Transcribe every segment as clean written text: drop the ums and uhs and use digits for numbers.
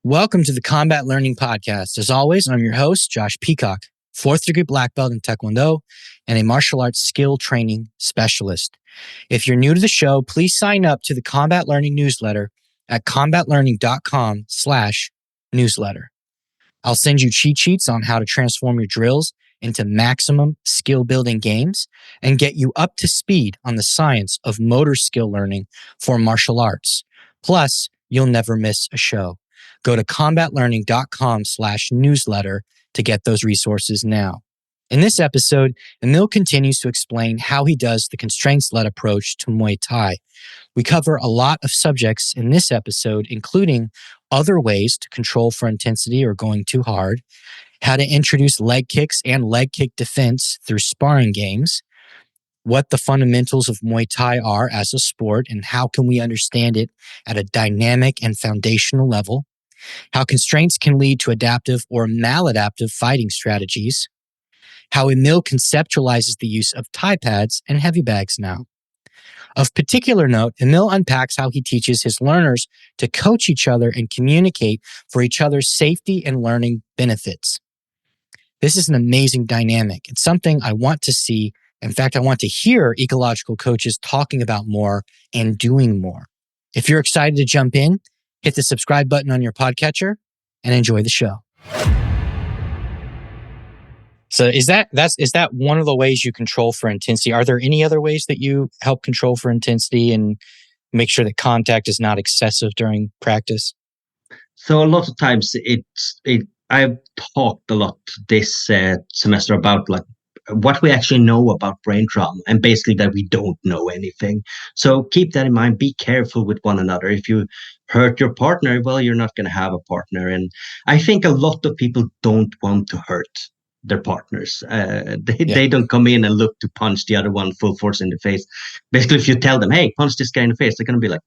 Welcome to the Combat Learning Podcast. As always, I'm your host, Josh Peacock, 4th degree black belt in Taekwondo and a martial arts skill training specialist. If you're new to the show, please sign up to the Combat Learning newsletter at combatlearning.com/newsletter. I'll send you cheat sheets on how to transform your drills into maximum skill building games and get you up to speed on the science of motor skill learning for martial arts. Plus, you'll never miss a show. Go to combatlearning.com/newsletter to get those resources now. In this episode, Emil continues to explain how he does the constraints-led approach to Muay Thai. We cover a lot of subjects in this episode, including other ways to control for intensity or going too hard, how to introduce leg kicks and leg kick defense through sparring games, what the fundamentals of Muay Thai are as a sport and how can we understand it at a dynamic and foundational level, how constraints can lead to adaptive or maladaptive fighting strategies, how Emil conceptualizes the use of Thai pads and heavy bags now. Of particular note, Emil unpacks how he teaches his learners to coach each other and communicate for each other's safety and learning benefits. This is an amazing dynamic. It's something I want to see. In fact, I want to hear ecological coaches talking about more and doing more. If you're excited to jump in, hit the subscribe button on your podcatcher and enjoy the show. So is that one of the ways you control for intensity? Are there any other ways that you help control for intensity and make sure that contact is not excessive during practice? So a lot of times I've talked a lot this semester about like what we actually know about brain trauma and basically that we don't know anything. So keep that in mind. Be careful with one another. If you hurt your partner, well, you're not going to have a partner. And I think a lot of people don't want to hurt their partners. They don't come in and look to punch the other one full force in the face. Basically, if you tell them, hey, punch this guy in the face, they're going to be like,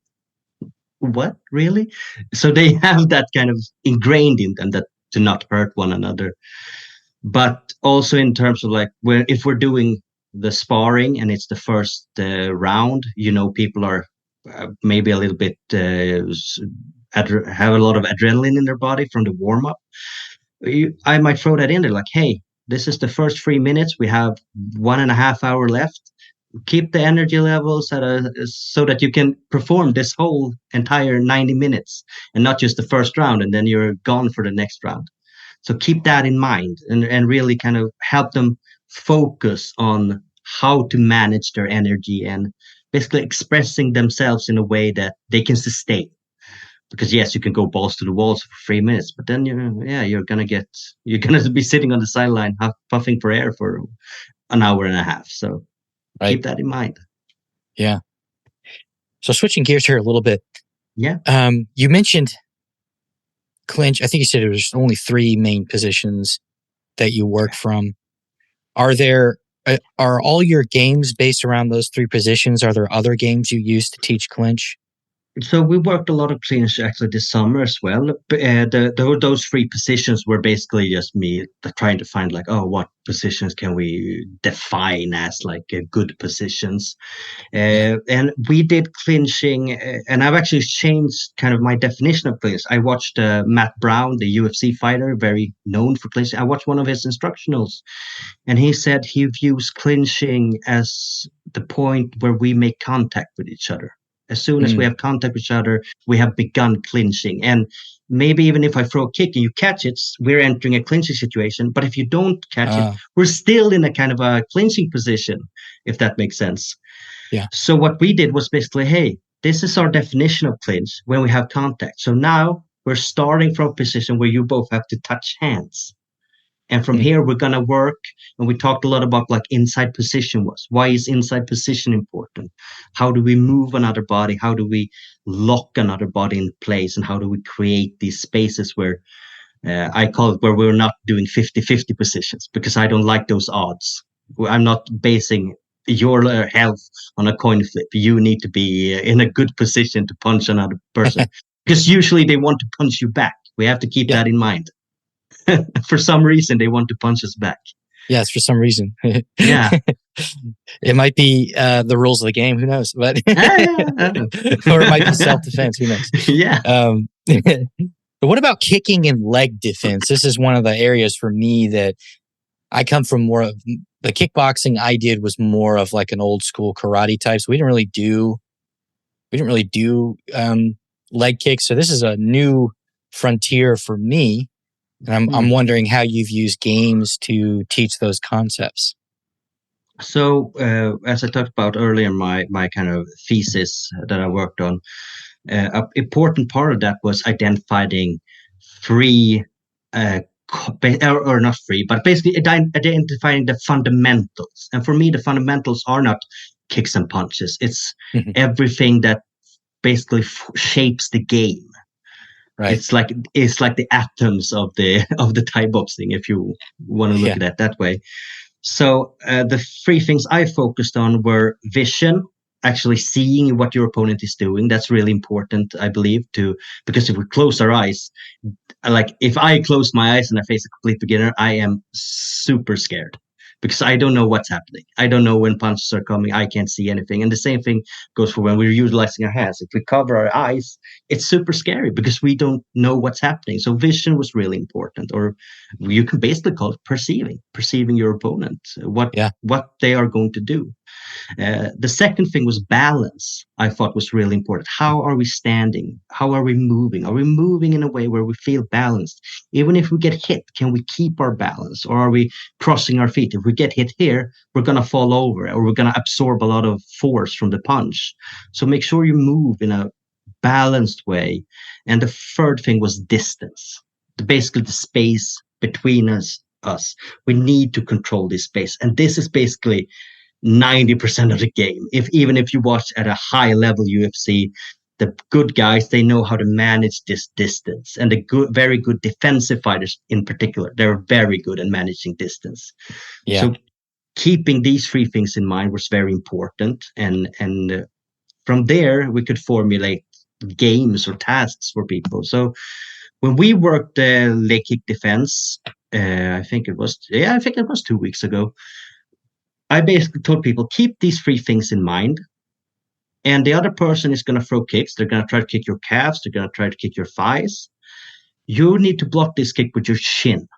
what, really? So they have that kind of ingrained in them that to not hurt one another. But also in terms of like if we're doing the sparring and it's the first round, people are maybe a little bit have a lot of adrenaline in their body from the warm up. I might throw that in there like, hey, this is the first 3 minutes. We have 1.5 hours left. Keep the energy levels so that you can perform this whole entire 90 minutes and not just the first round and then you're gone for the next round. So keep that in mind and really kind of help them focus on how to manage their energy and basically expressing themselves in a way that they can sustain. Because yes, you can go balls to the walls for 3 minutes, but then you're gonna be sitting on the sideline puffing for air for an hour and a half. So keep that in mind. Yeah. So switching gears here a little bit. Yeah. You mentioned clinch. I think you said there was only 3 main positions that you work from. Are all your games based around those 3 positions? Are there other games you use to teach clinch? So we worked a lot of clinch actually this summer as well. Those 3 positions were basically just me trying to find like, what positions can we define as like good positions. And we did clinching, and I've actually changed kind of my definition of clinch. I watched Matt Brown, the UFC fighter, very known for clinching. I watched one of his instructionals, and he said he views clinching as the point where we make contact with each other. As soon as we have contact with each other, we have begun clinching. And maybe even if I throw a kick and you catch it, we're entering a clinching situation. But if you don't catch it, we're still in a kind of a clinching position, if that makes sense. Yeah. So what we did was basically, hey, this is our definition of clinch when we have contact. So now we're starting from a position where you both have to touch hands. And from here, we're going to work. And we talked a lot about like inside position was. Why is inside position important? How do we move another body? How do we lock another body in place? And how do we create these spaces where I call it where we're not doing 50-50 positions, because I don't like those odds. I'm not basing your health on a coin flip. You need to be in a good position to punch another person because usually they want to punch you back. We have to keep that in mind. For some reason, they want to punch us back. Yes, for some reason. Yeah. It might be the rules of the game. Who knows? But or it might be self-defense. Who knows? Yeah. But what about kicking and leg defense? This is one of the areas for me that I come from. More of the kickboxing I did was more of like an old school karate type. So we didn't really do leg kicks. So this is a new frontier for me. And I'm wondering how you've used games to teach those concepts. So, as I talked about earlier, my kind of thesis that I worked on, an important part of that was identifying free, or not free, but basically identifying the fundamentals. And for me, the fundamentals are not kicks and punches. It's Mhm. everything that basically shapes the game. Right. It's like the atoms of the of the Thai boxing, if you want to look Yeah. at it that way. So the three things I focused on were vision, actually seeing what your opponent is doing. That's really important, I believe, to because if we close our eyes, like if I close my eyes and I face a complete beginner, I am super scared because I don't know what's happening. I don't know when punches are coming. I can't see anything. And the same thing goes for when we're utilizing our hands. If we cover our eyes, it's super scary because we don't know what's happening. So vision was really important, or you can basically call it perceiving your opponent, Yeah. what they are going to do. The second thing was balance. I thought was really important. How are we standing? How are we moving? Are we moving in a way where we feel balanced? Even if we get hit, can we keep our balance? Or are we crossing our feet? If we get hit here, we're going to fall over or we're going to absorb a lot of force from the punch. So make sure you move in a balanced way. And the third thing was distance. Basically, the space between us. We need to control this space. And this is basically 90% of the game. Even if you watch at a high level UFC, the good guys, they know how to manage this distance. And the very good defensive fighters in particular, they're very good at managing distance. Yeah. So keeping these three things in mind was very important. And from there, we could formulate games or tasks for people. So when we worked leg kick defense, I think it was 2 weeks ago. I basically told people keep these three things in mind, and the other person is going to throw kicks. They're going to try to kick your calves. They're going to try to kick your thighs. You need to block this kick with your shin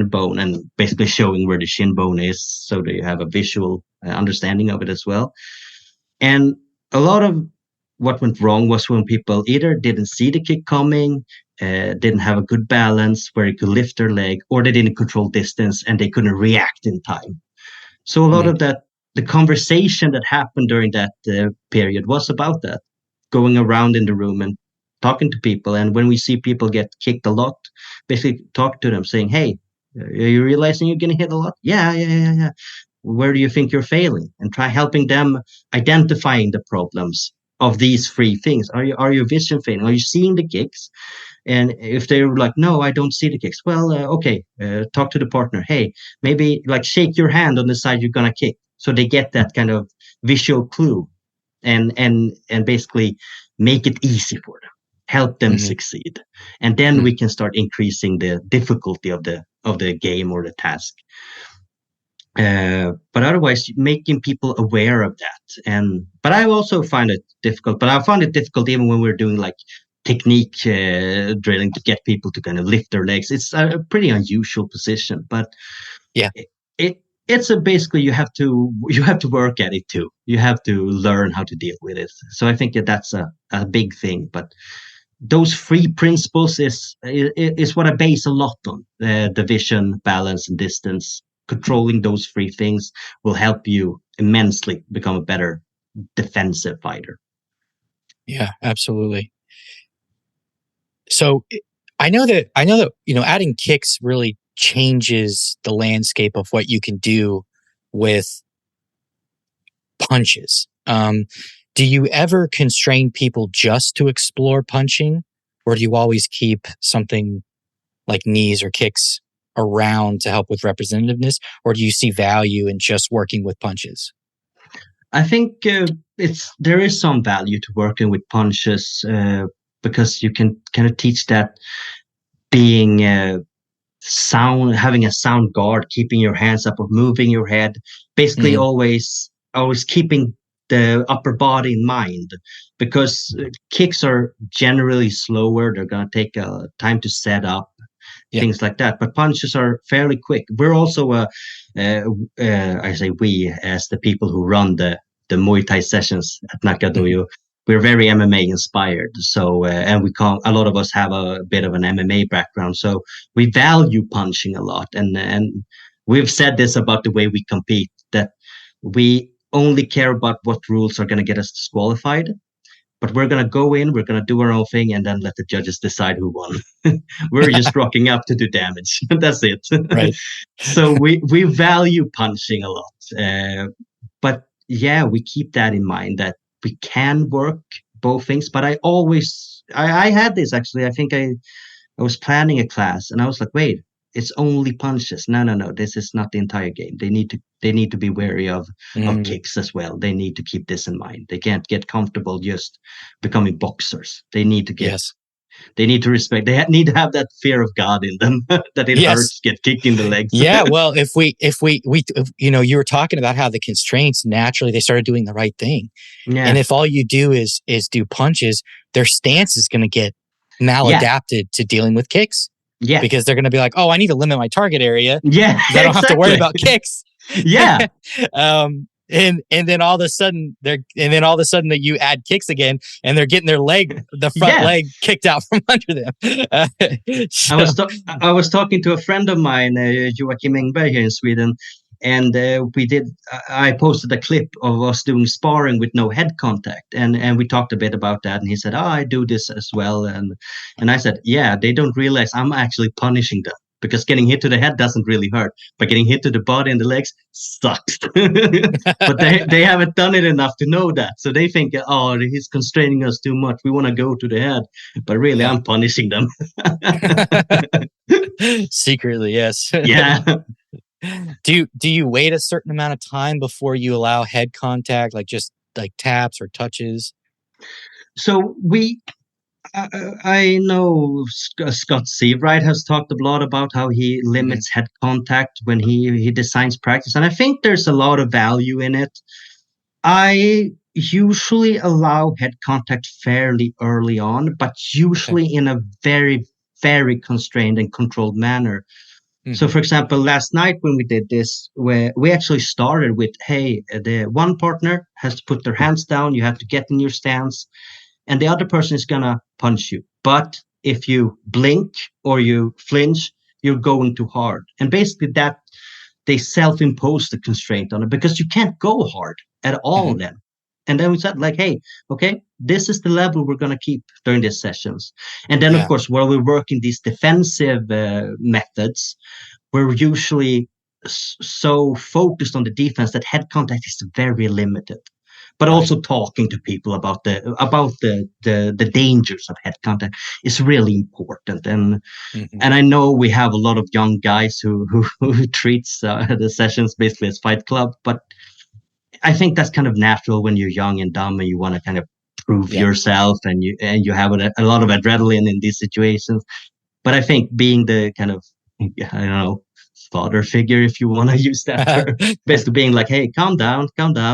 bone, and basically showing where the shin bone is so that you have a visual understanding of it as well. And a lot of what went wrong was when people either didn't see the kick coming, didn't have a good balance where they could lift their leg, or they didn't control distance and they couldn't react in time. So a lot of that, the conversation that happened during that period was about that, going around in the room and talking to people. And when we see people get kicked a lot, basically talk to them saying, hey, are you realizing you're getting hit a lot? Yeah. Where do you think you're failing? And try helping them identifying the problems of these three things. Are you vision failing? Are you seeing the kicks? And if they're like, no, I don't see the kicks. Well, okay, talk to the partner. Hey, maybe like shake your hand on the side you're gonna kick, so they get that kind of visual clue, and basically make it easy for them, help them succeed, and then we can start increasing the difficulty of the game or the task. But otherwise, making people aware of that. But I also find it difficult. But I found it difficult even when we're doing like technique drilling to get people to kind of lift their legs. It's a pretty unusual position, but Yeah. it's basically you have to work at it too. You have to learn how to deal with it. So I think that's a big thing. But those three principles is what I base a lot on: the vision, balance, and distance. Controlling those three things will help you immensely become a better defensive fighter. Yeah, absolutely. So I know that adding kicks really changes the landscape of what you can do with punches. Do you ever constrain people just to explore punching, or do you always keep something like knees or kicks around to help with representativeness, or do you see value in just working with punches? I think there is some value to working with punches because you can kind of teach that being sound, having a sound guard, keeping your hands up or moving your head, basically always keeping the upper body in mind, because kicks are generally slower. They're going to take time to set up, Yeah. things like that. But punches are fairly quick. We're also I say we, as the people who run the Muay Thai sessions at Nakadoyo, we're very MMA inspired. So and a lot of us have a bit of an MMA background, so we value punching a lot. And we've said this about the way we compete, that we only care about what rules are going to get us disqualified. But we're going to go in, we're going to do our own thing, and then let the judges decide who won. We're just rocking up to do damage. That's it. Right. So we value punching a lot. But yeah, we keep that in mind, that we can work both things. But I had this actually. I think I was planning a class and I was like, wait, it's only punches. No, no, no. This is not the entire game. They need to be wary of Mm, kicks as well. They need to keep this in mind. They can't get comfortable just becoming boxers. yes. They need to respect. Need to have that fear of God in them, that it Yes. hurts, get kicked in the legs. Yeah. Well, if you were talking about how the constraints naturally they started doing the right thing. And Yeah, if all you do is do punches, their stance is going to get yeah, maladapted to dealing with kicks yeah, because they're going to be like, oh, I need to limit my target area yeah. because I don't have to worry Exactly. about kicks. Yeah, And then all of a sudden that you add kicks again and they're getting the front yeah. leg kicked out from under them. So, I was talking to a friend of mine, Joakim Engberg here in Sweden, and I posted a clip of us doing sparring with no head contact, and we talked a bit about that, and he said, "Oh, I do this as well," and I said, "Yeah, they don't realize I'm actually punishing them." Because getting hit to the head doesn't really hurt, but getting hit to the body and the legs sucks. But they haven't done it enough to know that, so they think, oh, he's constraining us too much. We want to go to the head, but really, yeah. I'm punishing them. Secretly, yes. Yeah. Do you wait a certain amount of time before you allow head contact, like just like taps or touches? So I know Scott Seabright has talked a lot about how he Hmm. limits head contact when he designs practice, and I think there's a lot of value in it. I usually allow head contact fairly early on, but Okay. usually in a very, very constrained and controlled manner. So, Hmm. for example, last night when we did this, where we actually started with, hey, the one partner has to put their hands down, you have to get in your stance, and the other person is gonna punch you. But if you blink or you flinch, you're going too hard. And basically that they self-impose the constraint on it because you can't go hard at all Hmm. then. And then we said like, hey, okay, this is the level we're gonna keep during these sessions. And then of Yeah. course, while we're working these defensive methods, we're usually so focused on the defense that head contact is very limited, but Right. also talking to people about the dangers of head contact is really important. Hmm. And I know we have a lot of young guys who treats the sessions basically as fight club, but I think that's kind of natural when you're young and dumb and you want to kind of prove Yeah. yourself, and you have a lot of adrenaline in these situations. But I think being the kind of, I don't know, father figure, if you want to use that term, basically being like, hey, calm down.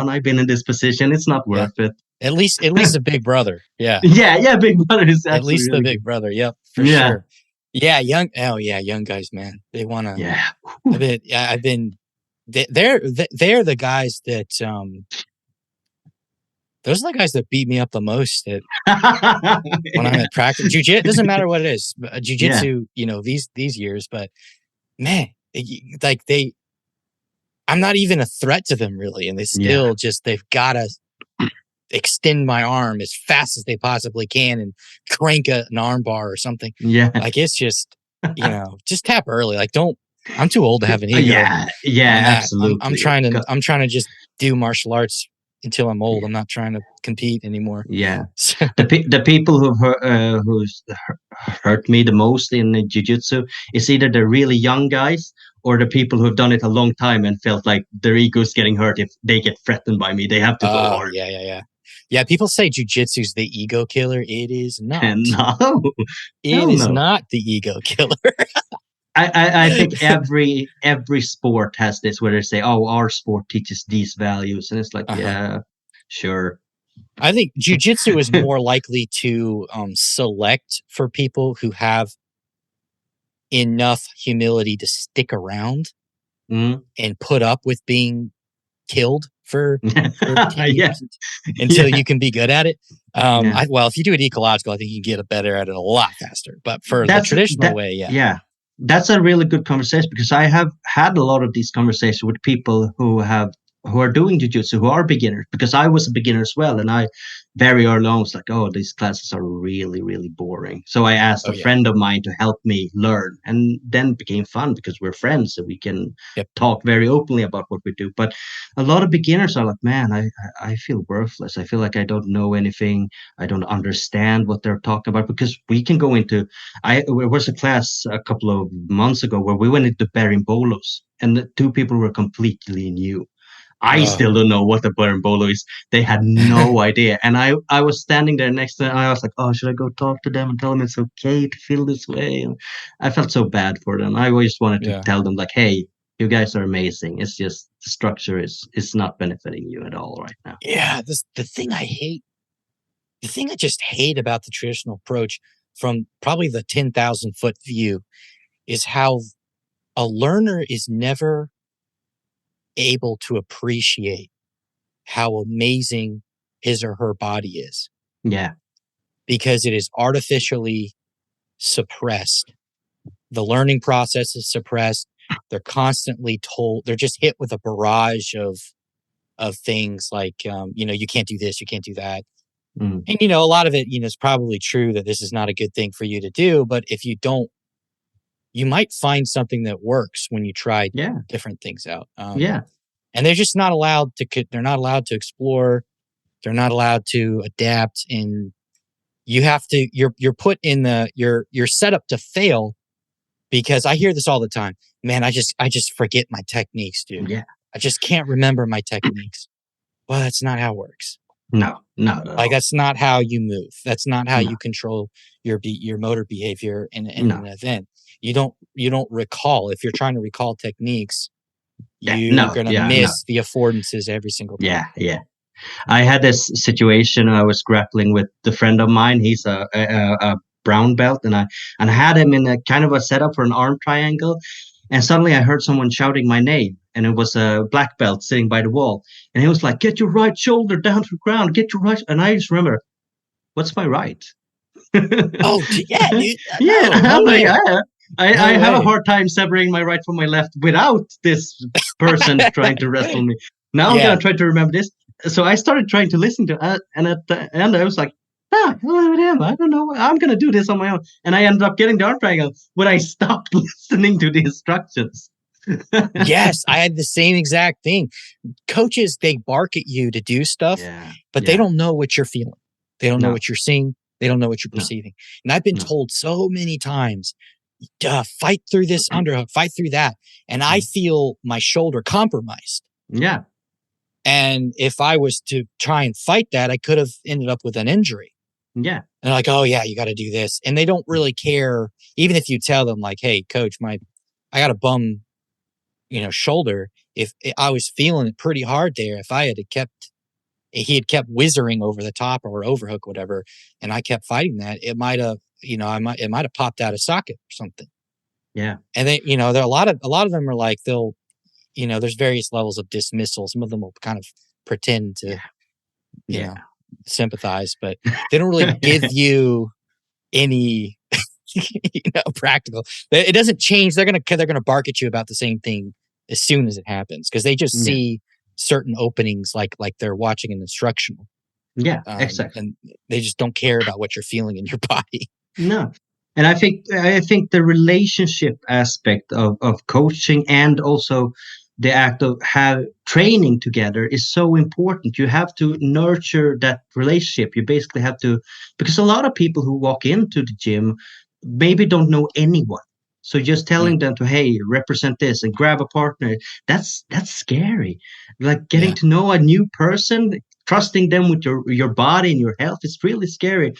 I've been in this position. It's not Yeah. worth it. At least a big brother. Yeah. Yeah, yeah, big brother is At actually least the really big good. brother. Yep, for Yeah, sure. Yeah, young guys, man. They want to yeah. I've been they're the guys that those are the guys that beat me up the most at when I'm Yeah, at practice. Jiu-jitsu doesn't matter what it is. yeah, Jiu-jitsu, these years, but man, like I'm not even a threat to them really, and yeah, they've got to extend my arm as fast as they possibly can and crank an arm bar or something. yeah. Like it's just, just tap early. Like don't. I'm too old to have an ego Yeah, yeah, on that. I'm absolutely. I'm trying to just do martial arts until I'm old. I'm not trying to compete anymore. Yeah, So, the people who's hurt me the most in jiu-jitsu is either the really young guys or the people who have done it a long time and felt like their ego's getting hurt if they get threatened by me. They have to go hard. yeah, yeah, yeah. Yeah, people say jujitsu's the ego killer. It is not. And no, It hell is no. not the ego killer. I think every sport has this where they say, "Oh, our sport teaches these values," and it's like, Uh-huh. yeah, Sure. I think jiu-jitsu is more likely to select for people who have enough humility to stick around Mm. and put up with being killed for 10 Yeah. years until Yeah. you can be good at it. Yeah. Well, if you do it ecological, I think you can get better at it a lot faster. But for the That's traditional that. way, yeah. Yeah. That's a really good conversation because I have had a lot of these conversations with people who are doing jujitsu, who are beginners, because I was a beginner as well. And I very early on was like, oh, these classes are really, really boring. So I asked Oh a yeah. friend of mine to help me learn. And then it became fun because we're friends and we can Yep. talk very openly about what we do. But a lot of beginners are like, man, I feel worthless. I feel like I don't know anything. I don't understand what they're talking about because we can go into there was a class a couple of months ago where we went into berimbolos, and the two people were completely new. I Oh. still don't know what a berimbolo is. They had no idea, and I was standing there next to them. And I was like, "Oh, should I go talk to them and tell them it's okay to feel this way?" And I felt so bad for them. I always wanted to Yeah. tell them like, "Hey, you guys are amazing. It's just the structure is not benefiting you at all right now." Yeah. The thing I just hate about the traditional approach from probably the 10,000-foot view is how a learner is never able to appreciate how amazing his or her body is Yeah, because it is artificially suppressed. The learning process is suppressed. They're constantly told, they're just hit with a barrage of things like, you can't do this, you can't do that. mm. And, a lot of it, is probably true that this is not a good thing for you to do. But if you don't, you might find something that works when you try Yeah, different things out. yeah, And they're just not allowed to, they're not allowed to explore. They're not allowed to adapt. And you have to, you're put in you're set up to fail because I hear this all the time. Man, I just forget my techniques, dude. yeah. I just can't remember my techniques. Well, that's not how it works. No, not at Like all. that's not how you move. That's not how No, you control your motor behavior in no. an event. You don't recall. If you're trying to recall techniques, Yeah, you're no, gonna yeah, no, miss the affordances every single time. yeah, yeah. I had this situation I was grappling with a friend of mine. He's a brown belt, and I had him in a kind of a setup for an arm triangle, and suddenly I heard someone shouting my name, and it was a black belt sitting by the wall, and he was like, "Get your right shoulder down to the ground. Get your right." And I just remember, what's my right? Oh, yeah, dude. Yeah, No, no I'm like, way. I No have a way. hard time separating my right from my left without this person trying to wrestle me. Now I'm Yeah. gonna try to remember this. So I started trying to listen to it, and at the end I was like, hello with him. I don't know. I'm gonna do this on my own. And I ended up getting the arm triangle when I stopped listening to the instructions. Yes, I had the same exact thing. Coaches, they bark at you to do stuff, Yeah, but they yeah, don't know what you're feeling. They don't know no, what you're seeing. They don't know what you're no, perceiving. And I've been no. told so many times, fight through this underhook, fight through that. And I feel my shoulder compromised. Yeah, And if I was to try and fight that, I could have ended up with an injury. yeah, And like, oh yeah, you got to do this. And they don't really care. Even if you tell them like, hey, coach, I got a bum, shoulder. If I was feeling it pretty hard there, if he had kept whizzing over the top or overhook, whatever, and I kept fighting that, it might have, it might have popped out of socket or something. yeah, And they, there are a lot of them are like, there's various levels of dismissal. Some of them will kind of pretend to, yeah, you yeah. know, sympathize, but they don't really give you any, practical. It doesn't change. They're gonna bark at you about the same thing as soon as it happens because they just Yeah, see certain openings like they're watching an instructional, yeah, exactly. and they just don't care about what you're feeling in your body. No. And I think the relationship aspect of coaching and also the act of have training together is so important. You have to nurture that relationship. You basically have to, because a lot of people who walk into the gym maybe don't know anyone. So just Mm, telling them to, hey, represent this and grab a partner, that's scary. Like getting yeah, to know a new person, trusting them with your body and your health is really scary.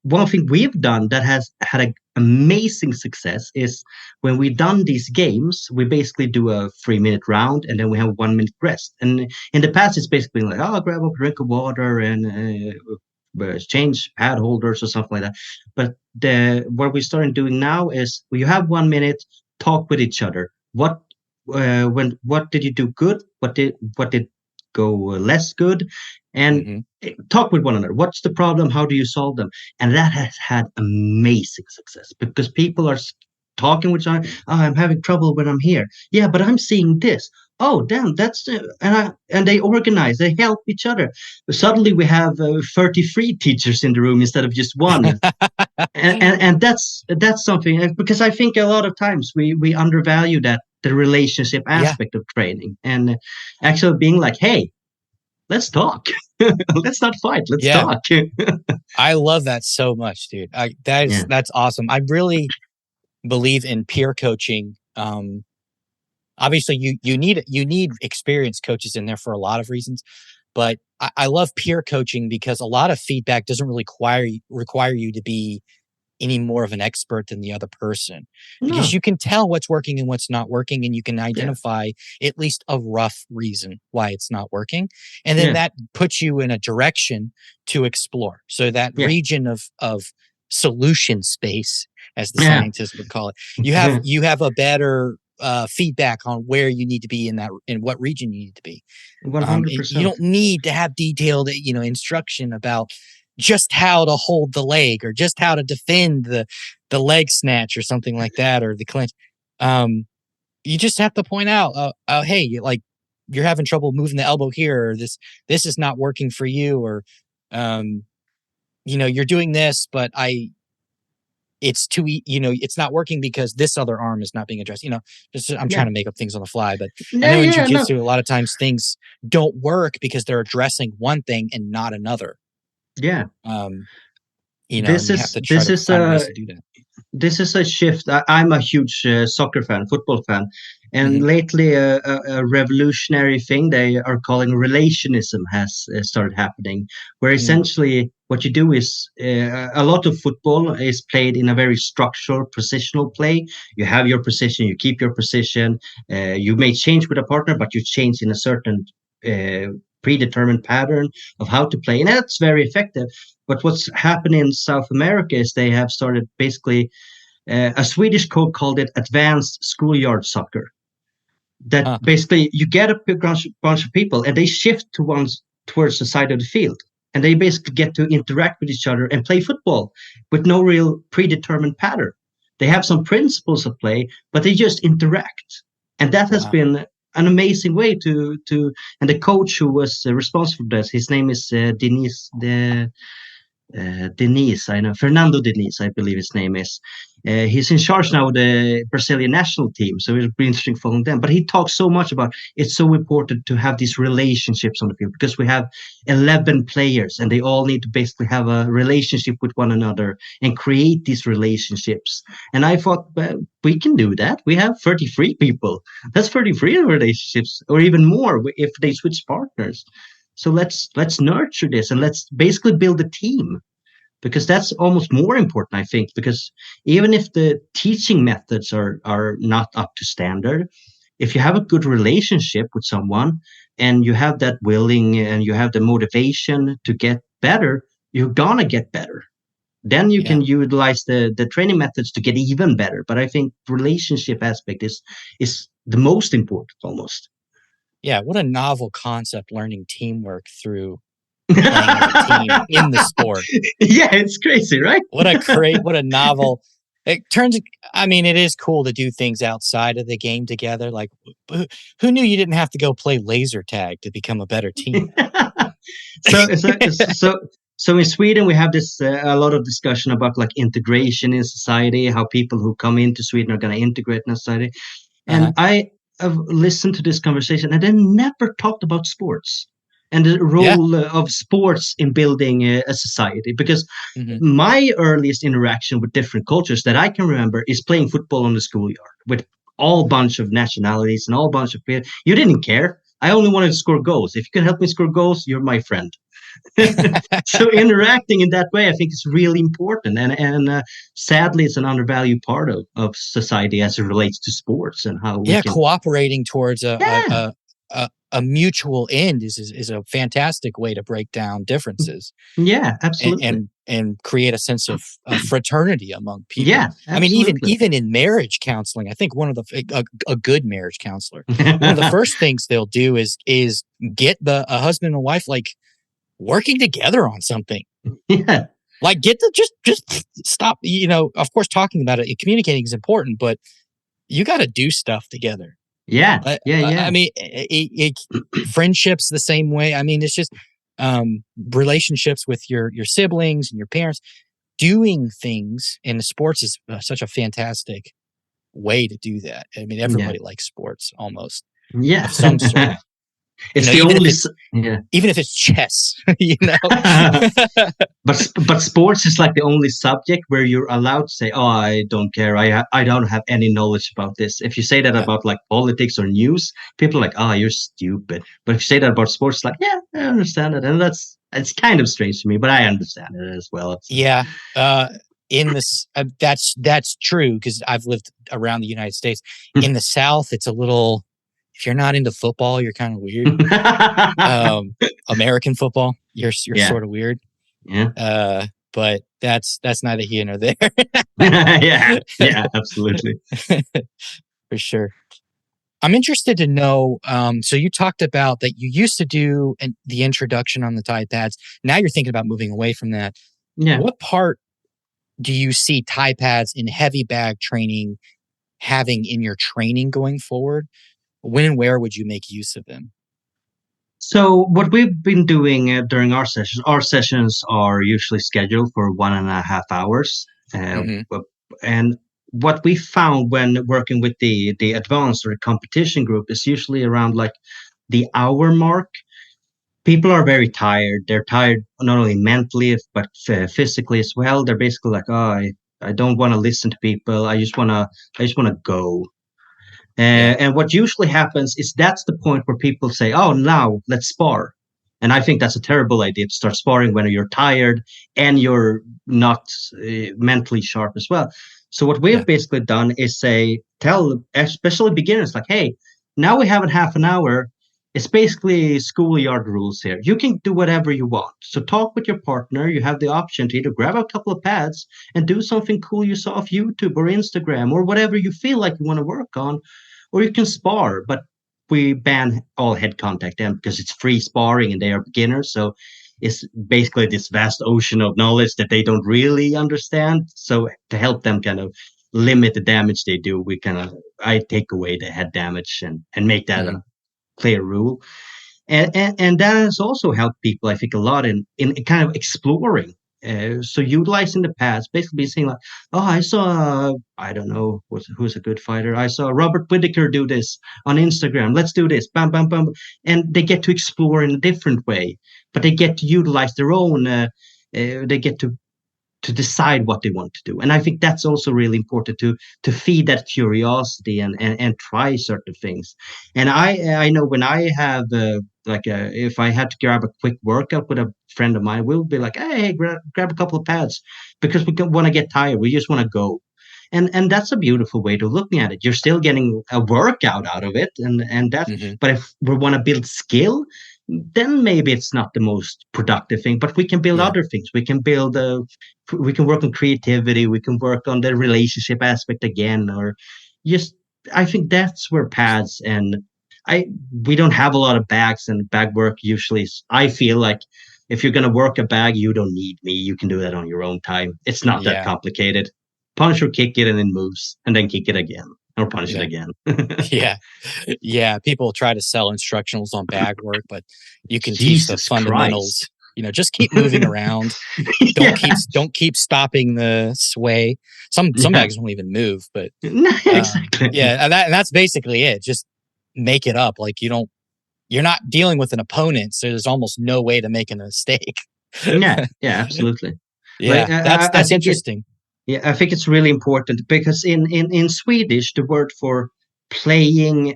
One thing we've done that has had a amazing success is when we've done these games, we basically do a 3 minute round and then we have 1 minute rest. And in the past, it's basically like, oh, grab a drink of water and change pad holders or something like that. But what we started doing now is you have 1 minute, talk with each other. What did you do good? What did go less good? And Hmm. talk with one another. What's the problem? How do you solve them? And that has had amazing success because people are talking with each other. Oh, I'm having trouble when I'm here. Yeah, but I'm seeing this. Oh, damn, that's and they organize. They help each other. Suddenly, we have 33 teachers in the room instead of just one. And that's something because I think a lot of times we undervalue that the relationship Yeah. aspect of training and actually being like, hey, let's talk. Let's not fight. Let's Yeah. talk. I love that so much, dude. Yeah. That's awesome. I really believe in peer coaching. Obviously you need experienced coaches in there for a lot of reasons, but I love peer coaching because a lot of feedback doesn't really require you to be any more of an expert than the other person because No. you can tell what's working and what's not working and you can Yeah. identify at least a rough reason why it's not working, and then Yeah. that puts you in a direction to explore. So that Yeah. region of solution space, as the Yeah. scientists would call it, you have a better feedback on where you need to be in what region you need to be. You 100%. don't need to have detailed, instruction about just how to hold the leg or just how to defend the leg snatch or something like that or the clinch. Um, you just have to point out, hey, you're having trouble moving the elbow here, or this is not working for you, or um, you're doing this, but it's not working because this other arm is not being addressed. Just I'm trying Yeah. to make up things on the fly, but I Yeah. know in Yeah. No. jujitsu, a lot of times things don't work because they're addressing one thing and not another. Yeah. Um, and This you have is to try this to is find ways a to do that. this is a shift. I'm a huge soccer fan, football fan, and Hmm. lately a revolutionary thing they are calling relationism has started happening, where Mm. essentially what you do is a lot of football is played in a very structural, positional play. You have your position, you keep your position. You may change with a partner, but you change in a certain predetermined pattern of how to play, and that's very effective. But what's happened in South America is they have started basically a Swedish coach called it advanced schoolyard soccer. That Huh. basically you get a bunch of people and they shift towards the side of the field, and they basically get to interact with each other and play football with no real predetermined pattern. They have some principles of play, but they just interact, and that has Wow. been an amazing way to. And the coach who was responsible for this, his name is Diniz, I know Fernando Diniz, I believe his name is. He's in charge now of the Brazilian national team, so it'll be interesting following them. But he talks so much about it's so important to have these relationships on the field because we have 11 players and they all need to basically have a relationship with one another and create these relationships. And I thought, well, we can do that. We have 33 people. That's 33 relationships, or even more if they switch partners. So let's nurture this and let's basically build a team because that's almost more important, I think. Because even if the teaching methods are not up to standard, if you have a good relationship with someone and you have that willing and you have the motivation to get better, you're gonna get better. Then you Yeah. can utilize the training methods to get even better. But I think relationship aspect is the most important almost. Yeah. What a novel concept, learning teamwork through playing as a team in the sport. Yeah, it's crazy, right? What a novel. It turns, I mean, it is cool to do things outside of the game together. Like, who, who knew you didn't have to go play laser tag to become a better team? so so so so in Sweden we have this a lot of discussion about like integration in society, how people who come into Sweden are going to integrate in society. Uh-huh. And I have listened to this conversation and they never talked about sports and the Yeah. role of sports in building a society. Because Hmm. my earliest interaction with different cultures that I can remember is playing football on the schoolyard with all bunch of nationalities and all bunch of people. You didn't care. I only wanted to score goals. If you can help me score goals, you're my friend. So interacting in that way, I think, is really important, and sadly, it's an undervalued part of society as it relates to sports and how we Yeah, can. cooperating towards Yeah, a mutual end is a fantastic way to break down differences yeah, absolutely. and create a sense of fraternity among people. Yeah, I mean, even absolutely. even in marriage counseling, I think one of a good marriage counselor, one of the first things they'll do is get a husband and wife like working together on something. Yeah, Like get the just stop. You know, of course, talking about it, communicating is important, but you got to do stuff together. yeah, yeah, I yeah. mean, friendships the same way. I mean, it's just relationships with your siblings and your parents. Doing things in sports is such a fantastic way to do that. I mean, Yeah, everybody likes sports almost yeah. of some sort. You It's know, the only. Yeah. even if it's chess, you know. But sports is like the only subject where you're allowed to say, "Oh, I don't care. I don't have any knowledge about this." If you say that Yeah, about like politics or news, people are like, "Oh, you're stupid." But if you say that about sports, like, "Yeah, I understand it," and it's kind of strange to me, but I understand it as well. So. yeah. In this, that's true because I've lived around the United States. In the South, it's a little. If you're not into football, you're kind of weird. American football, you're Yeah, sort of weird. yeah, But that's neither here nor there. yeah, yeah, absolutely. For sure. I'm interested to know. So you talked about that you used to do the introduction on the Tide pads. Now you're thinking about moving away from that. Yeah. What part do you see Tide pads in heavy bag training having in your training going forward? When and where would you make use of them? So what we've been doing during our sessions are usually scheduled for 1.5 hours. Mm-hmm. And what we found when working with the advanced or competition group is usually around like the hour mark. People are very tired. They're tired not only mentally but physically as well. They're basically like, oh, I don't want to listen to people. I just want to go. Yeah. And what usually happens is that's the point where people say, "Oh, now let's spar." And I think that's a terrible idea to start sparring when you're tired and you're not mentally sharp as well. So what Yeah. we've basically done is tell especially beginners like, "Hey, now we have a half an hour. It's basically schoolyard rules here. You can do whatever you want. So talk with your partner. You have the option to either grab a couple of pads and do something cool you saw off YouTube or Instagram or whatever you feel like you want to work on, or you can spar, but we ban all head contact then because it's free sparring and they are beginners. So it's basically this vast ocean of knowledge that they don't really understand. So to help them kind of limit the damage they do, I take away the head damage and make that Mm-hmm. a clear rule. And that has also helped people, I think, a lot in kind of exploring. So utilizing the pads, basically saying like, "Oh, I saw, I don't know who's a good fighter. I saw Robert Whitaker do this on Instagram. Let's do this, bam, bam, bam," and they get to explore in a different way, but they get to utilize their own. They get to decide what they want to do, and I think that's also really important to feed that curiosity and try certain things. And I know when I have if I had to grab a quick workout with a friend of mine, we'll be like, "Hey, grab a couple of pads," because we want to get tired, we just want to go. And that's a beautiful way to looking at it. You're still getting a workout out of it, and that. Mm-hmm. But if we want to build skill, then maybe it's not the most productive thing. But we can build Yeah. other things. We can work on creativity. We can work on the relationship aspect again, or just. I think that's where pads and I we don't have a lot of bags, and bag work usually. I feel like if you're gonna work a bag, you don't need me. You can do that on your own time. It's not that Yeah. complicated. Punch or kick it, and it moves, and then kick it again or punch it Yeah. again. Yeah. Yeah. People try to sell instructionals on bag work, but you can teach the Jesus fundamentals. Christ! You know, just keep moving around. Don't Yeah, keep stopping the sway. Some yeah, bags won't even move, but exactly. yeah, and that's basically it. Just make it up. Like you're not dealing with an opponent, so there's almost no way to make a mistake. Yeah, yeah, absolutely. Like Yeah, that's think it. interesting. Yeah, I think it's really important because in Swedish, the word for playing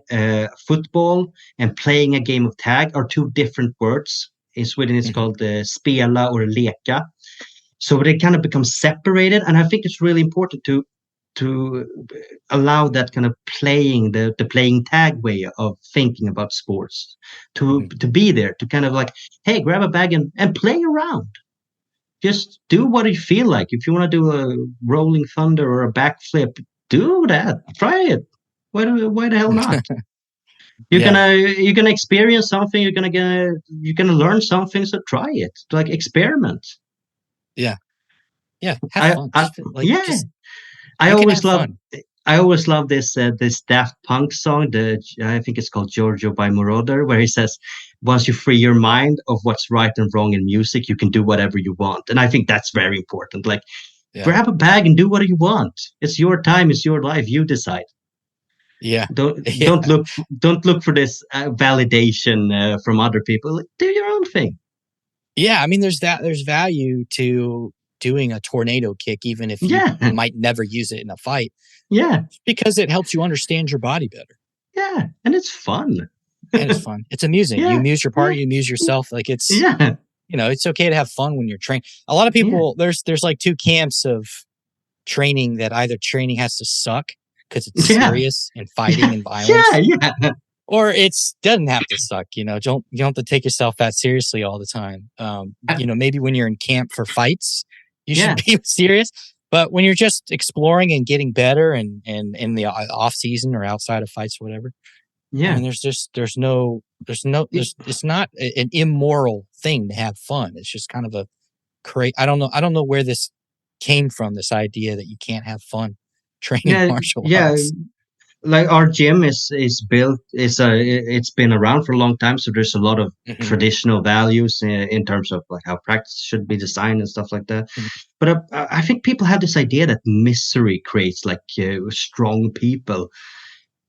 football and playing a game of tag are two different words. In Sweden, it's Mhm. called spela or leka. So they kind of become separated, and I think it's really important to allow that kind of playing the playing tag way of thinking about sports Mhm. to be there to kind of like, hey, grab a bag and play around. Just do what you feel like. If you want to do a rolling thunder or a backflip, do that. Try it. Why the hell not? Yeah. You're gonna experience something. You're gonna learn something. So try it. Like experiment. Yeah. Yeah. Have I, fun. I yeah. Just I you can always have love fun. I always love this Daft Punk song. I think it's called Giorgio by Moroder, where he says, "Once you free your mind of what's right and wrong in music, you can do whatever you want." And I think that's very important. Like, Yeah. grab a bag and do what you want. It's your time. It's your life. You decide. Yeah. Don't don't Yeah. look don't look for this validation from other people. Like, do your own thing. Yeah. I mean, there's value to doing a tornado kick, even if you Yeah, might never use it in a fight, yeah, because it helps you understand your body better. yeah, and it's fun. And it's fun. It's amusing. You Yeah, amuse your yeah, partner, you amuse yourself. Like yeah, it's okay to have fun when you're training. A lot of yeah, people, there's like two camps of training that either training has to suck because it's yeah, serious and fighting yeah, and yeah, violence, yeah. or it's doesn't have to suck. Don't you don't have to take yourself that seriously all the time. Maybe when you're in camp for fights, you should Yeah, be serious. But when you're just exploring and getting better and in the off season or outside of fights or whatever, I yeah. mean, it's not an immoral thing to have fun. It's just kind of a I don't know where this came from, this idea that you can't have fun training Yeah, martial yeah. arts. Like our gym is built. It's been around for a long time, so there's a lot of Mhm, traditional values in terms of like how practice should be designed and stuff like that. mhm, But I think people have this idea that misery creates like strong people,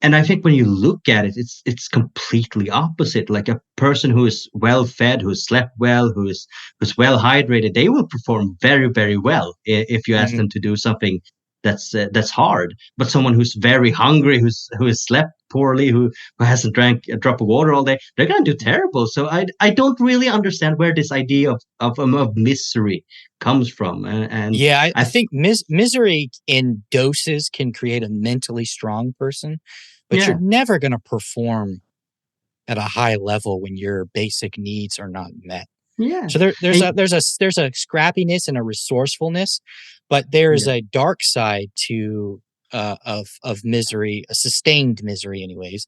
and I think when you look at it, it's completely opposite. Like a person who is well fed, who has slept well, who's well hydrated, they will perform very very well if you ask mhm. them to do something that's hard. But someone who's very hungry, who has slept poorly, who hasn't drank a drop of water all day, they're gonna do terrible. So I don't really understand where this idea of misery comes from, and Yeah, I I think misery in doses can create a mentally strong person, but you're yeah never going to perform at a high level when your basic needs are not met. yeah So and there's a scrappiness and a resourcefulness, but there is yeah a dark side to of misery, a sustained misery, anyways,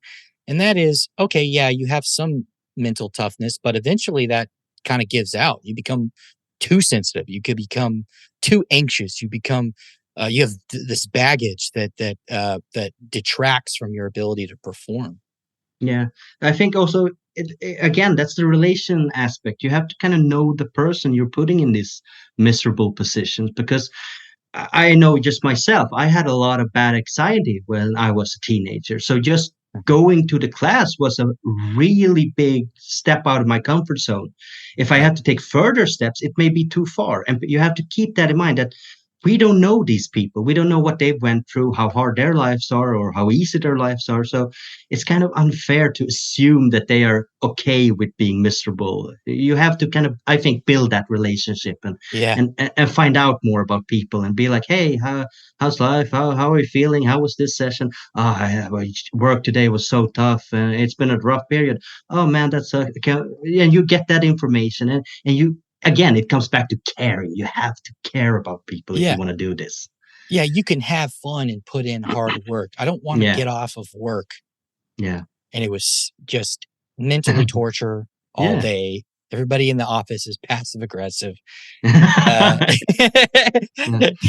and that is okay. Yeah, you have some mental toughness, but eventually that kind of gives out. You become too sensitive. You could become too anxious. You have this baggage that detracts from your ability to perform. Yeah, I think also again that's the relation aspect. You have to kind of know the person you're putting in these miserable positions because I know just myself. I had a lot of bad anxiety when I was a teenager. So just going to the class was a really big step out of my comfort zone. If I Right. had to take further steps, it may be too far. And you have to keep that in mind that we don't know these people. We don't know what they've went through, how hard their lives are, or how easy their lives are. So it's kind of unfair to assume that they are okay with being miserable. You have to kind of, I think, build that relationship Yeah. and find out more about people and be like, hey, how's life? How are you feeling? How was this session? Work today was so tough. It's been a rough period. Oh man, and you get that information and you again, it comes back to caring. You have to care about people if you Yeah. want to do this. Yeah, you can have fun and put in hard work. I don't wanna Yeah, get off of work, yeah, and it was just mentally torture all yeah. day. Everybody in the office is passive aggressive. Uh,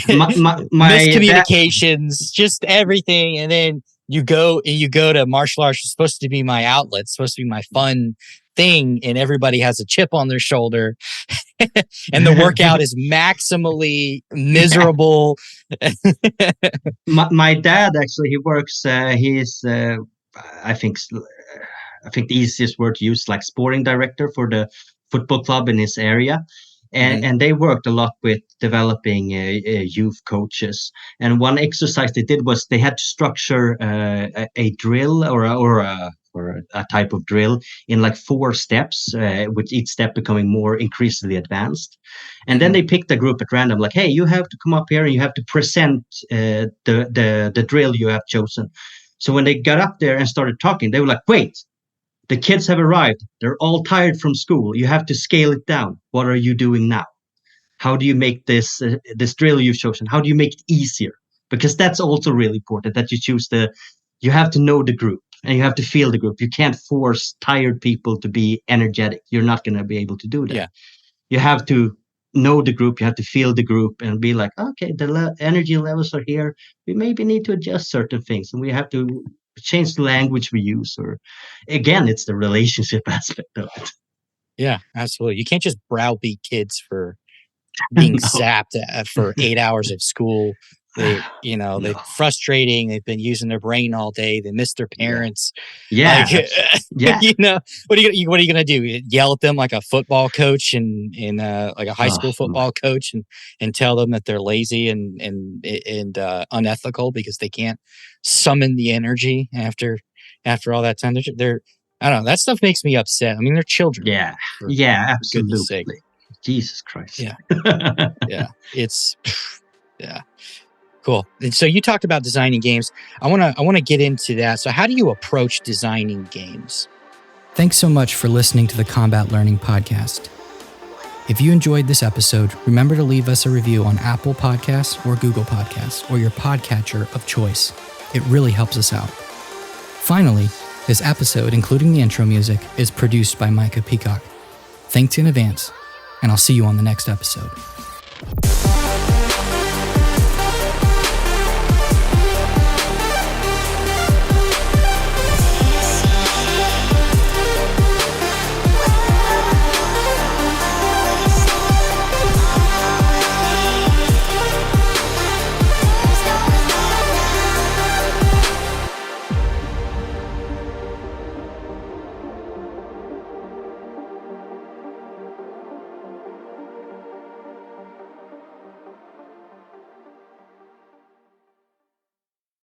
My that miscommunications, just everything, and then you go to martial arts. It's supposed to be my outlet, it's supposed to be my fun thing, and everybody has a chip on their shoulder, and the workout is maximally yeah. miserable. My dad actually he works he's I think I think the easiest word to use like sporting director for the football club in his area, Mhm, and they worked a lot with developing youth coaches. And one exercise they did was they had to structure a drill or a for a type of drill in like 4 steps, with each step becoming more increasingly advanced. And then they picked a group at random, like, hey, you have to come up here and you have to present the drill you have chosen. So when they got up there and started talking, they were like, wait, the kids have arrived. They're all tired from school. You have to scale it down. What are you doing now? How do you make this drill you've chosen? How do you make it easier? Because that's also really important, that you have to know the group and you have to feel the group. You can't force tired people to be energetic. You're not going to be able to do that. Yeah. You have to know the group. You have to feel the group and be like, okay, the energy levels are here. We maybe need to adjust certain things, and we have to change the language we use. Or again, it's the relationship aspect of it. Yeah, absolutely. You can't just browbeat kids for being No. zapped for 8 hours of school. They're No. frustrating. They've been using their brain all day. They miss their parents. Yeah. Yeah. What are you gonna do? Yell at them like a football coach and like a high school football coach and tell them that they're lazy and unethical because they can't summon the energy after all that time. They're I don't know. That stuff makes me upset. I mean, they're children. Yeah. For goodness sake. Absolutely. Jesus Christ. Yeah. Yeah. It's yeah. Cool. And so you talked about designing games. I want to get into that. So how do you approach designing games? Thanks so much for listening to the Combat Learning Podcast. If you enjoyed this episode, remember to leave us a review on Apple Podcasts or Google Podcasts or your podcatcher of choice. It really helps us out. Finally, this episode, including the intro music, is produced by Micah Peacock. Thanks in advance, and I'll see you on the next episode.